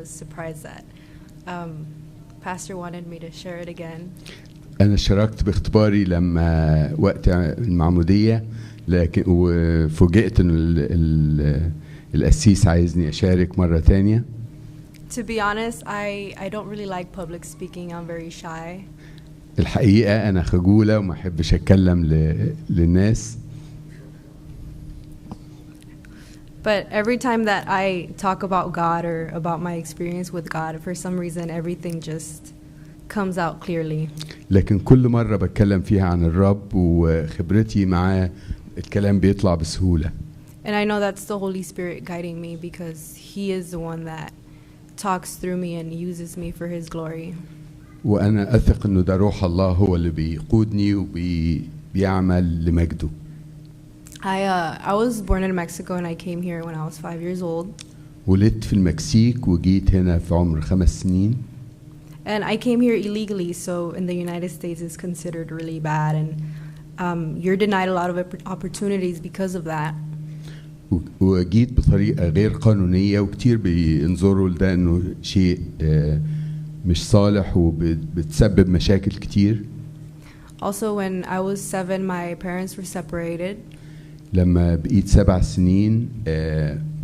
was surprised that Pastor wanted me to share it again. أنا شاركت باختباري لما وقت المعمودية، لكن وفوجئت إن القسيس عايزني أشارك مرة تانية. To be honest, I don't really like public speaking. I'm very shy. الحقيقة أنا خجولة وما أحبش أتكلم للناس. But every time that I talk about God or about my experience with God, for some reason everything just comes out clearly. لكن كل مرة بتكلم فيها عن الرب وخبرتي معاه الكلام بيطلع بسهولة. And I know that's the Holy Spirit guiding me because He is the one that talks through me and uses me for His glory. وأنا أثق إنه ده روح الله هو اللي بيقودني وبيعمل لمجده. I was born in Mexico and I came here when I was 5 years old. ولدت في المكسيك وجيت هنا في عمر 5 سنين. And I came here illegally, so in the United States it's considered really bad, and you're denied a lot of opportunities because of that. وجيت بطريقة غير قانونية وكتير بينظروا لده إنه شيء مش صالح وبتسبب مشاكل كتير. Also, when I was 7, my parents were separated. لما بقيت 7 سنين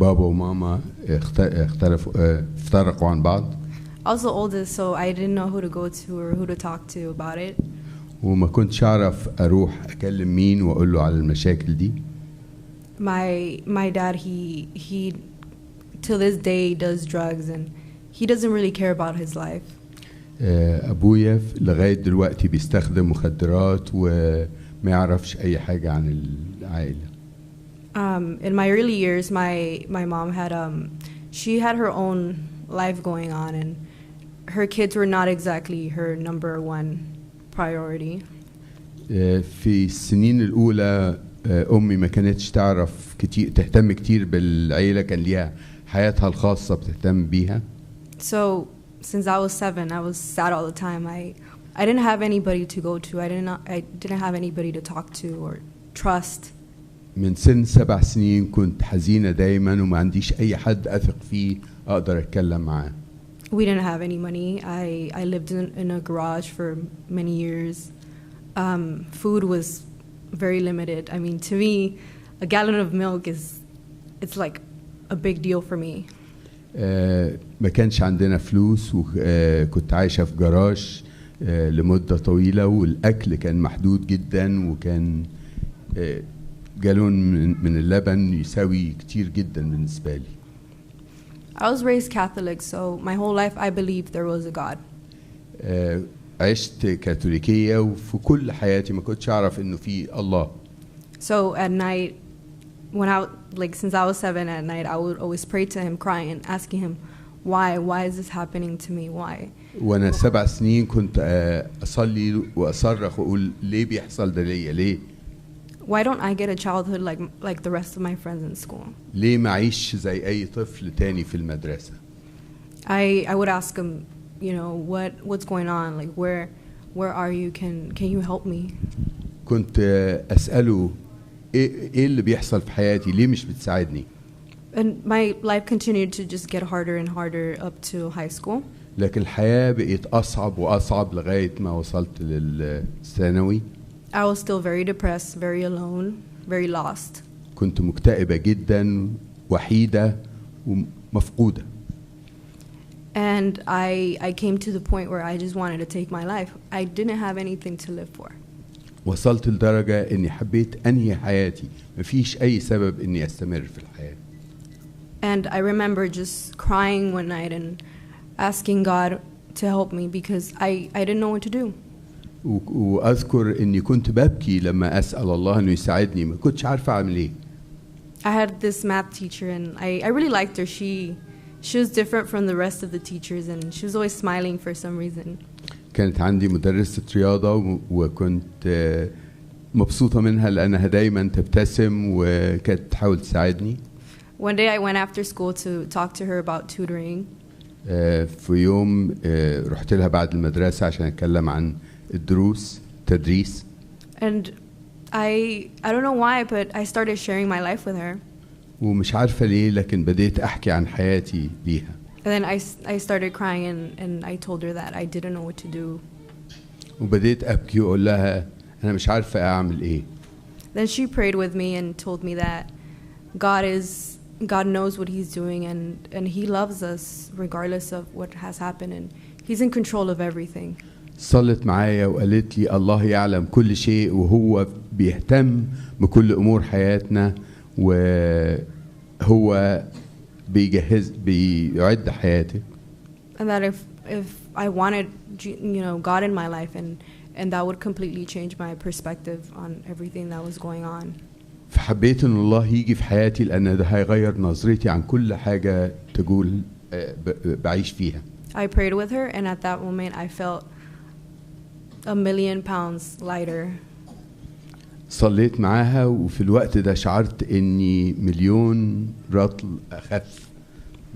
بابا وماما افترقوا عن بعض. I was the oldest, so I didn't know who to go to or who to talk to about it. وما كنتش أعرف أروح أكلم مين وأقول له على المشاكل دي. My dad, he till this day does drugs and he doesn't really care about his life. أبويا لغاية دلوقتي بيستخدم مخدرات وما يعرفش أي حاجة عن العائلة. In my early years, my mom had she had her own life going on, and her kids were not exactly her number one priority. في السنين الأولى أمي ما كانتش تعرف كتير تهتم كتير بالعيلة، كان ليها حياتها الخاصة بتهتم بيها. So since I was 7, I was sad all the time. I didn't have anybody to go to. I didn't have anybody to talk to or trust. من سن 7 سنين كنت حزينة دايما وما عنديش أي حد أثق فيه أقدر أتكلم معاه. We didn't have any money. I lived in a garage for many years. Food was very limited. I mean, to me, a gallon of milk it's like a big deal for me. ما كانش عندنا فلوس وكنت عايشة في جراج لمدة طويلة، والأكل كان محدود جدا، وكان جالون من اللبن يساوي كتير جدا بالنسبة لي. I was raised Catholic, so my whole life I believed there was a God. عشت كاثوليكية وفي كل حياتي ما كنتش أعرف إنه في الله. So at night, since I was 7, at night I would always pray to him, crying, asking him, why is this happening to me? Why? وأنا 7 سنين كنت أصلي وأصرخ وأقول ليه بيحصل ده ليا؟ ليه؟ Why don't I get a childhood like the rest of my friends in school? ليه ما أعيش زي أي طفل تاني في المدرسة؟ I would ask him, what's going on? Like where are you? Can you help me? كنت أسأله إيه اللي بيحصل في حياتي؟ ليه مش بتساعدني؟ And my life continued to just get harder and harder up to high school. لكن الحياة بقت أصعب وأصعب لغاية ما وصلت للثانوي. I was still very depressed, very alone, very lost. كنت مكتئبة جدا، وحيدة ومفقودة. And I came to the point where I just wanted to take my life. I didn't have anything to live for. وصلت لدرجة إني حبيت أنهي حياتي، مفيش أي سبب إني أستمر في الحياة. And I remember just crying one night and asking God to help me because I didn't know what to do. وأذكر إني كنت ببكي لما أسأل الله إنه يساعدني، ما كنتش عارفة أعمل إيه. I had this math teacher and I really liked her. She was different from the rest of the teachers and she was always smiling for some reason. كانت عندي مدرسة رياضة وكنت مبسوطة منها لأنها دايما تبتسم وكانت تحاول تساعدني. One day I went after school to talk to her about tutoring. في يوم رحت لها بعد المدرسة عشان أتكلم عن تدريس. And I don't know why, but I started sharing my life with her. ومش عارفة ليه لكن بديت أحكي عن حياتي ليها. And then I started crying and I told her that I didn't know what to do. وبديت ابكي واقول لها انا مش عارفه اعمل ايه. Then she prayed with me and told me that God knows what he's doing and he loves us regardless of what has happened and he's in control of everything. صلت معايا وقالت لي الله يعلم كل شيء وهو بيهتم بكل امور حياتنا وهو بيعد حياتك. And that if I wanted God in my life and that would completely change my perspective on everything that was going on. فحبيت ان الله يجي في حياتي لان ده هيغير نظرتي عن كل حاجه تقول بعيش فيها. I prayed with her and at that moment I felt 1,000,000 pounds lighter. صليت معاها وفي الوقت ده شعرت اني 1,000,000 رطل اخف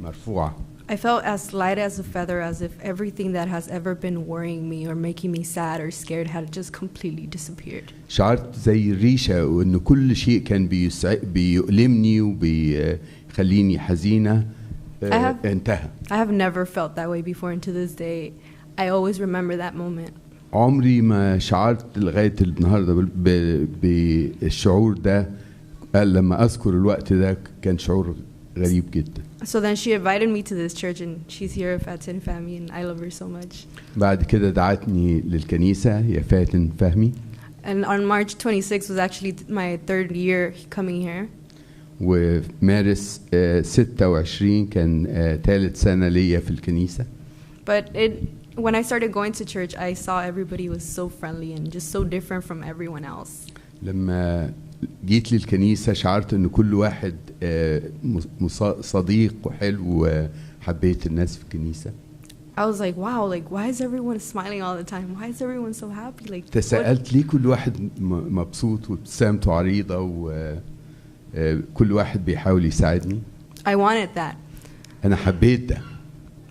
مرفوعه. I felt as light as a feather, as if everything that has ever been worrying me or making me sad or scared had just completely disappeared. شعرت زي الريشة وإن كل شيء كان بيؤلمني وبيخليني حزينة انتهى. I have never felt that way before and to this day I always remember that moment. عمري ما شعرت لغاية النهاردة بالشعور ده. لما أذكر الوقت ده كان شعور غريب جدا. So then she invited me to this church and she's here at Fatin Fahmy and I love her so much. بعد كده دعتني للكنيسة يا فاتن فهمي. And on March 26 was actually my 3rd year coming here. وفي مارس 26 كان ثالث سنة ليا في الكنيسة. But when I started going to church I saw everybody was so friendly and just so different from everyone else. لما جيت للكنيسة شعرت إن كل واحد صديق وحلو وحبيت الناس في الكنيسة. I was like, wow, like why is everyone smiling all the time? Why is everyone so happy? Like تساءلت ليه كل واحد مبسوط وابتسامته عريضة وكل واحد بيحاول يساعدني. I wanted that. أنا حبيت ده.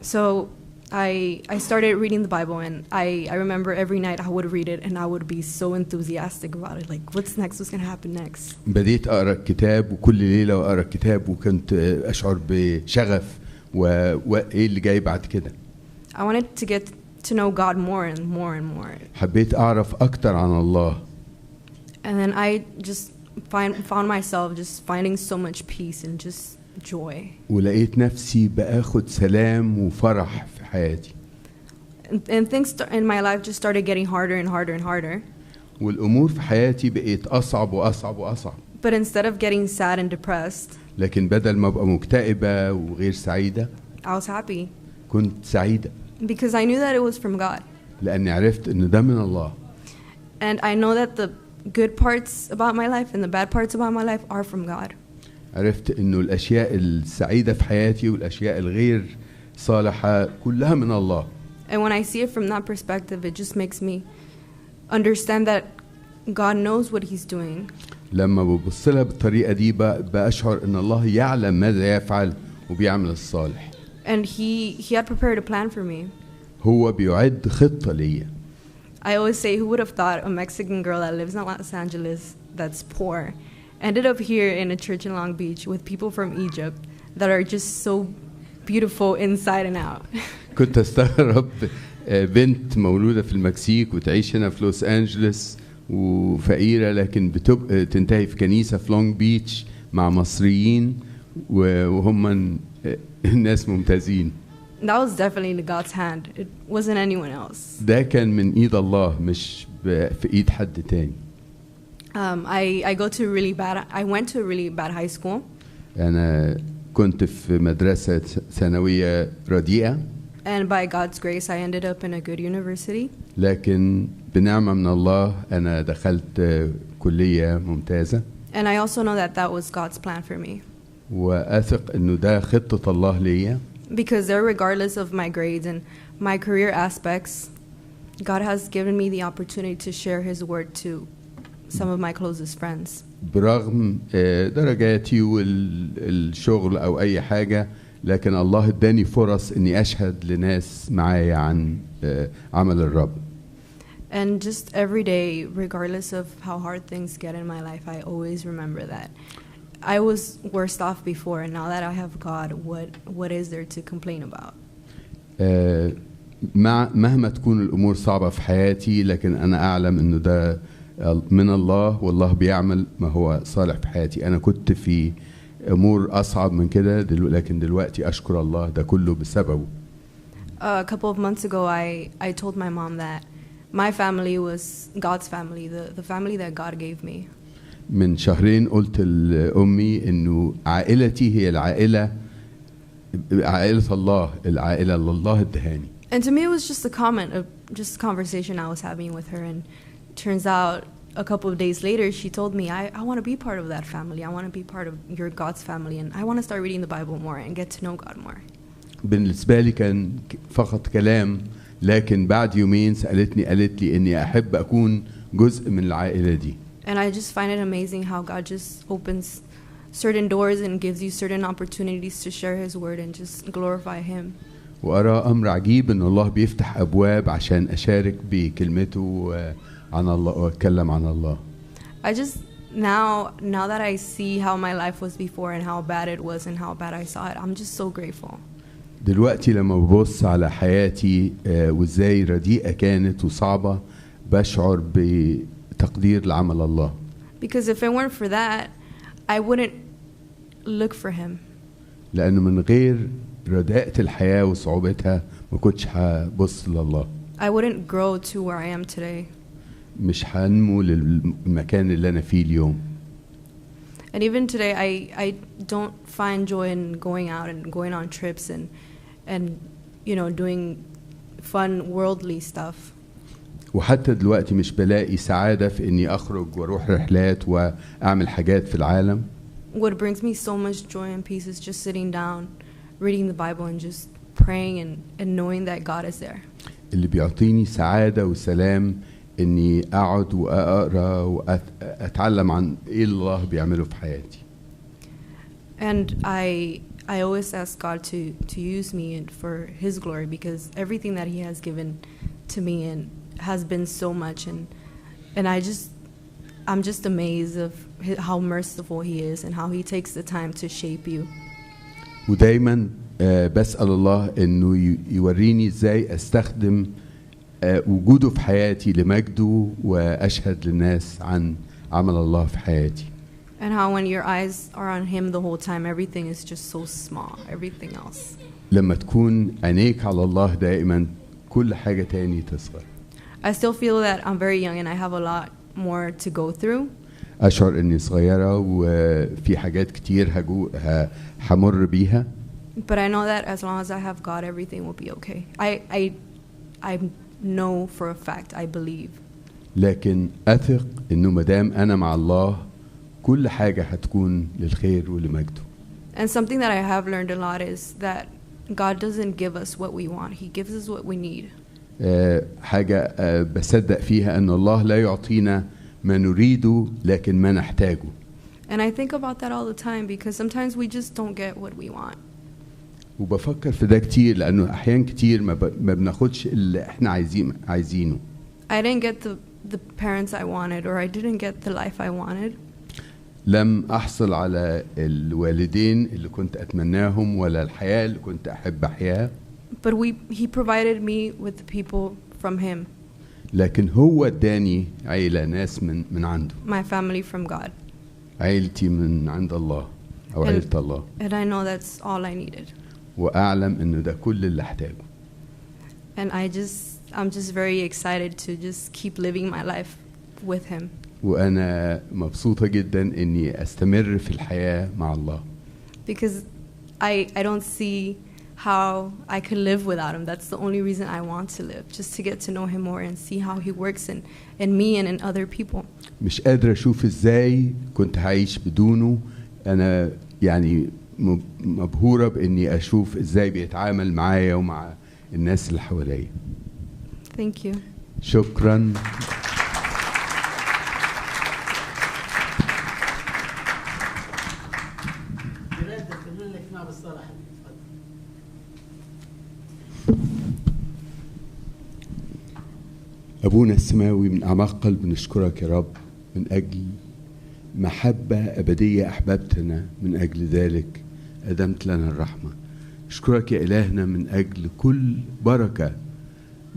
So I started reading the Bible and I remember every night I would read it and I would be so enthusiastic about it. Like what's next? What's going to happen next? بديت أقرأ الكتاب وكل ليلة أقرأ الكتاب وكنت أشعر بشغف وإيه اللي جاي بعد كده. I wanted to get to know God more and more and more. حبيت أعرف أكتر عن الله. And then I just found myself just finding so much peace and just joy. ولقيت نفسي بأخد سلام وفرح في حياتي. And things in my life just started getting harder and harder and harder. والأمور في حياتي بقيت أصعب وأصعب وأصعب. But instead of getting sad and depressed, لكن بدل ما أبقى مكتئبة وغير سعيدة I was happy. كنت سعيدة. Because I knew that it was from God. لأني عرفت إن ده من الله. And I know that the good parts about my life and the bad parts about my life are from God. عرفت إنه الأشياء السعيدة في حياتي والأشياء الغير صالحة كلها من الله. And when I see it from that perspective, it just makes me understand that God knows what He's doing. لما ببص لها بالطريقة دي بأشعر إن الله يعلم ماذا يفعل وبيعمل الصالح. And He had prepared a plan for me. هو بيعد خطة ليا. I always say, who would have thought a Mexican girl that lives in Los Angeles that's poor ended up here in a church in Long Beach with people from Egypt that are just so beautiful inside and out. كنت استغرب بنت مولودة في المكسيك وتعيش هنا في لوس أنجلوس وفقيرة لكن تنتهي في كنيسة في لونج بيتش مع مصريين وهم الناس ممتازين. That was definitely God's hand. It wasn't anyone else. ده كان من إيد الله مش في إيد حد تاني. I went to a really bad high school. أنا كنت في مدرسة ثانوية رديئة. And by God's grace, I ended up in a good university. لكن بنعمة من الله أنا دخلت كلية ممتازة. And I also know that was God's plan for me. وأثق إنه ده خطة الله ليا. Because there, regardless of my grades and my career aspects, God has given me the opportunity to share His word to some of my closest friends. برغم درجاتي والشغل أو أي حاجة لكن الله اداني فرص إني أشهد لناس معايا عن عمل الرب. And just every day, regardless of how hard things get in my life, I always remember that I was worse off before, and now that I have God, what is there to complain about? مهما تكون الأمور صعبة في حياتي، لكن أنا أعلم إنه ده من الله، والله بيعمل ما هو صالح في حياتي. أنا كنت في أمور أصعب من كده، لكن دلوقتي أشكر الله ده كله بسببه. A couple of months ago, I told my mom that my family was God's family, the family that God gave me. من شهرين قلت لأمي إنه عائلتي هي عائلة الله، العائلة اللي الله ادهاني. And to me, it was just a comment, just a conversation I was having with her. And turns out, a couple of days later, she told me, I want to be part of that family. I want to be part of your God's family, and I want to start reading the Bible more and get to know God more. بالنسبة لي كان فقط كلام، لكن بعد يومين قالت لي إني أحب أكون جزء من العائلة دي. And I just find it amazing how God just opens certain doors and gives you certain opportunities to share His word and just glorify Him. وأرى أمر عجيب إن الله بيفتح أبواب عشان أشارك بكلمته عن الله وأتكلم عن الله. I just now that I see how my life was before and how bad it was and how bad I saw it, I'm just so grateful. دلوقتي لما ببص على حياتي وإزاي رديئة كانت وصعبة، بشعر بتقدير لعمل الله. Because if it weren't for that, I wouldn't look for Him. لأنه من غير رداءة الحياة وصعوبتها ما كنتش هبص لله. I wouldn't grow to where I am today. مش هنمو للمكان اللي أنا فيه اليوم. And even today, I don't find joy in going out and going on trips and you know doing fun worldly stuff. وحتى دلوقتي مش بلاقي سعادة في إني أخرج وأروح رحلات وأعمل حاجات في العالم. What brings me so much joy and peace is just sitting down, reading the Bible, and just praying and knowing that God is there. اللي بيعطيني سعادة وسلام إني أقعد وأقرأ وأتعلم عن إيه الله بيعمله في حياتي. And I always ask God to use me and for His glory, because everything that He has given to me and has been so much, and I'm just amazed of how merciful He is and how He takes the time to shape you. ودايما بسأل الله إنه يوريني إزاي أستخدم وجوده في حياتي لمجده وأشهد للناس عن عمل الله في حياتي. And how when your eyes are on Him the whole time, everything is just so small, everything else. لما تكون عينيك على الله دائما كل حاجة تاني تصغر. I still feel that I'm very young and I have a lot more to go through. أشعر إني صغيرة وفي حاجات كتير همر بيها. But I know that as long as I have God, everything will be okay. I know for a fact, I believe. لكن أثق إنه مدام أنا مع الله كل حاجة هتكون للخير ولمجده. And something that I have learned a lot is that God doesn't give us what we want. He gives us what we need. حاجة بصدق فيها أن الله لا يعطينا ما نريده لكن ما نحتاجه. And I think about that all the time because sometimes we just don't get what we want. وبفكر في ده كتير لأنه أحيان كتير ما بناخدش اللي إحنا عايزينه. I didn't get the parents I wanted, or I didn't get the life I wanted. لم أحصل على الوالدين اللي كنت أتمناهم ولا الحياة اللي كنت أحب أحياها. But He provided me with the people from Him. لكن هو اداني عيلة ناس من عنده. My family from God. عيلتي من عند الله أو عيلة الله. And I know that's all I needed. وأعلم إنه ده كل اللي أحتاجه. And I'm just very excited to just keep living my life with Him. وأنا مبسوطة جدا إني أستمر في الحياة مع الله. Because I don't see how I could live without Him. That's the only reason I want to live, just to get to know Him more and see how He works in me and in other people. مش قادر أشوف إزاي كنت هعيش بدونه. أنا يعني مبهورة بإني أشوف إزاي بيتعامل معايا ومع الناس اللي حواليا. Thank you. شكرا. أبونا السماوي، من أعماق قلب نشكرك يا رب من أجل محبة أبدية أحببتنا، من أجل ذلك أدمت لنا الرحمة. أشكرك يا إلهنا من أجل كل بركة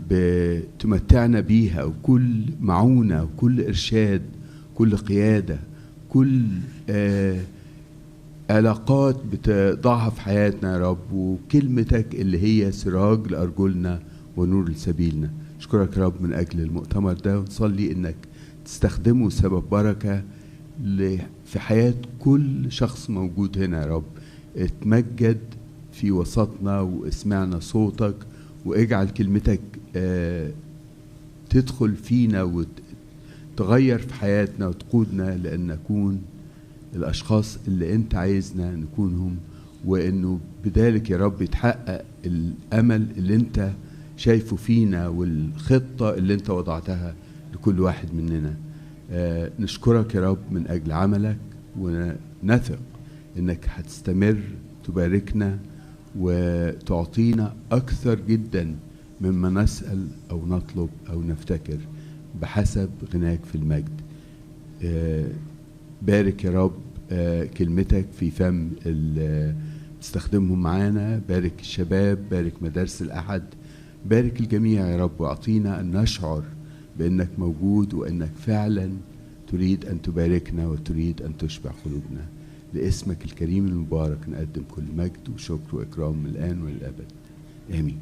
بتمتعنا بيها، وكل معونة، وكل إرشاد، كل قيادة، كل علاقات بتضعها في حياتنا يا رب، وكلمتك اللي هي سراج لأرجلنا ونور لسبيلنا. أشكرك يا رب من أجل المؤتمر ده، ونصلي إنك تستخدمه سبب بركة في حياة كل شخص موجود هنا يا رب. اتمجد في وسطنا واسمعنا صوتك، واجعل كلمتك تدخل فينا وتغير في حياتنا وتقودنا لأن نكون الأشخاص اللي أنت عايزنا نكونهم، وإنه بذلك يا رب يتحقق الأمل اللي أنت شايفه فينا والخطة اللي أنت وضعتها لكل واحد مننا. نشكرك يا رب من أجل عملك، ونثق إنك هتستمر تباركنا وتعطينا أكثر جدا مما نسأل أو نطلب أو نفتكر بحسب غناك في المجد. بارك يا رب كلمتك في فم اللي تستخدمهم معانا، بارك الشباب، بارك مدارس الأحد، بارك الجميع يا رب، واعطينا أن نشعر بأنك موجود وأنك فعلا تريد أن تباركنا وتريد أن تشبع قلوبنا. لاسمك الكريم المبارك نقدم كل مجد وشكر وإكرام من الآن والأبد، آمين.